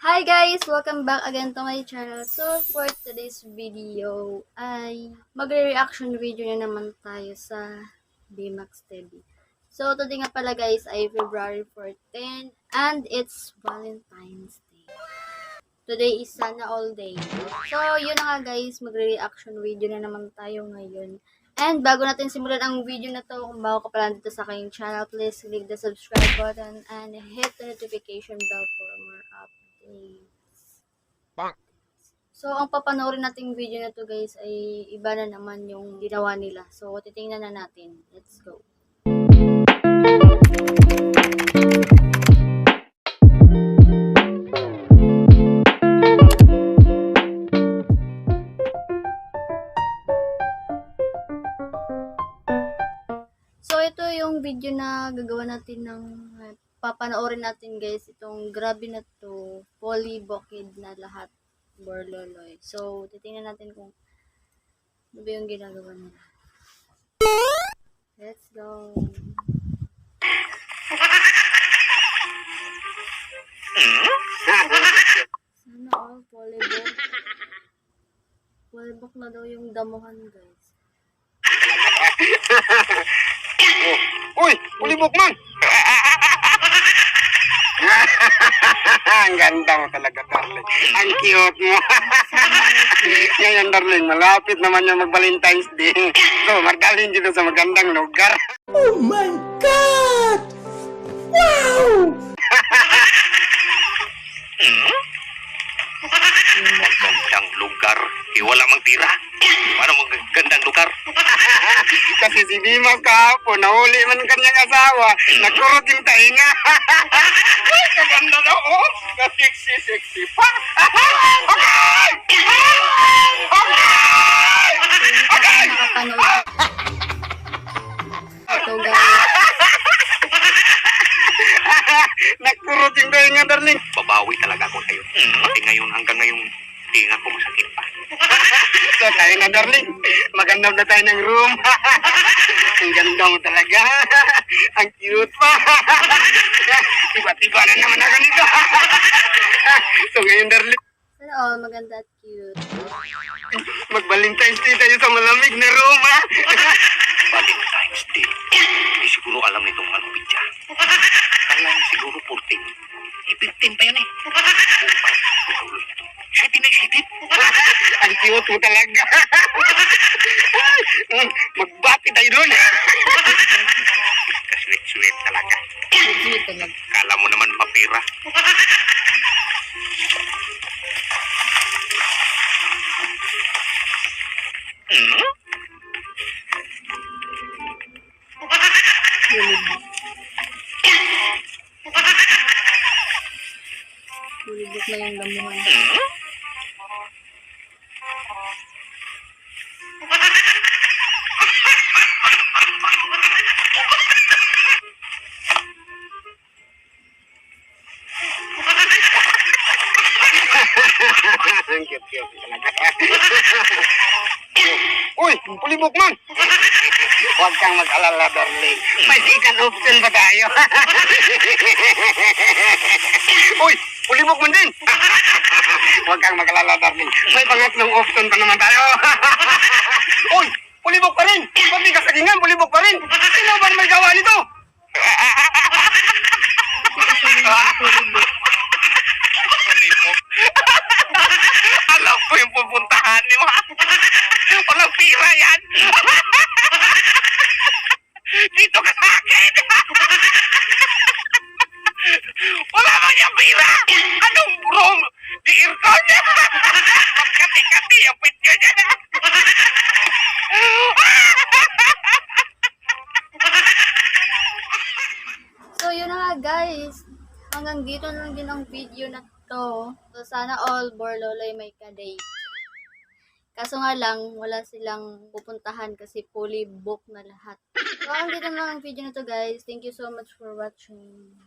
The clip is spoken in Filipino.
Hi guys! Welcome back again to my channel. So, for today's video ay magre-reaction video na naman tayo sa BMAX TV. So, today nga pala guys ay February 14 and it's Valentine's Day. Today is Sana All Day. So, yun na nga guys, magre-reaction video na naman tayo ngayon. And bago natin simulan ang video na to, kung bago ka pala dito sa aking channel, please click the subscribe button and hit the notification bell for more updates. So, ang papanoorin nating video na to guys ay iba na naman yung ginawa nila. So, titingnan na natin. Let's go. So, ito yung video na gagawa natin ng papanoorin natin guys. Itong grabe na to. Poly Bukid na lahat. Borloloy. So, titingnan natin kung ano ba yung ginagawa nila. Let's go. Sana all polybok. Polybok na daw yung damuhan guys. Uy, ulibok man! Ang ganda mo talaga, darling. Ang cute mo. Ngayon, darling, malapit naman yung mag-Valentine's Day. So, magdalhin dito sa magandang lugar. Oh my God! Wow! Magandang lugar. Wala mang tira. Paano magandang lugar? Kasi si Dimas kahapon, nahuli man ang kanyang asawa. Nagkurot yung tainga. Kaganda daw, oh. Ka-sexy pa. Okay! Nakapanood. Ito guys. Nagkurot yung tainga, darling. Babawi talaga ako sa'yo. Pati ngayon, hanggang ngayon, tinga ko masakit pa. So, tayo na, darling. Magandang na tayo ng room. Ang ganda mo talaga. Ang cute pa. Tiba-tiba na naman ako nito. So, ngayon, darling, Sana all maganda at cute. mag-Valentine's Day tayo sa malamig na room, ha? Valentine's Day? Hindi siguro alam nitong alpidya. Alam siguro 14. 15 pa yan eh. Sweetie na sweetie. Ang cute mo talaga. Magbati tayo doon. Ka-sweet talaga. Cute talaga. Kala mo naman mapira. Bulibok na yung damuhan. Ang cute talaga. Uy, ulibok man! Huwag kang mag-alala, darling. May second option ba tayo? Uy, ulibok man din! Huwag kang mag-alala, darling. May pangatlong option pa naman tayo. Uy, ulibok pa rin! Pag di kasagingan, ulibok pa rin! Sino ba may gawa nito? Ulibok. Alam ko yung pupuntahan ni mo. Walang pira yan. Dito ka sa akin. Wala man yung pira. Anong room? Di aircon. Magkati-kati yung pityo dyan. So, yun na nga guys. Hanggang dito na lang din ang video na to. So, sana all Borloloy may ka-date. Kaso nga lang, wala silang pupuntahan kasi fully book na lahat. So, hanggang dito na lang ang video na to guys. Thank you so much for watching.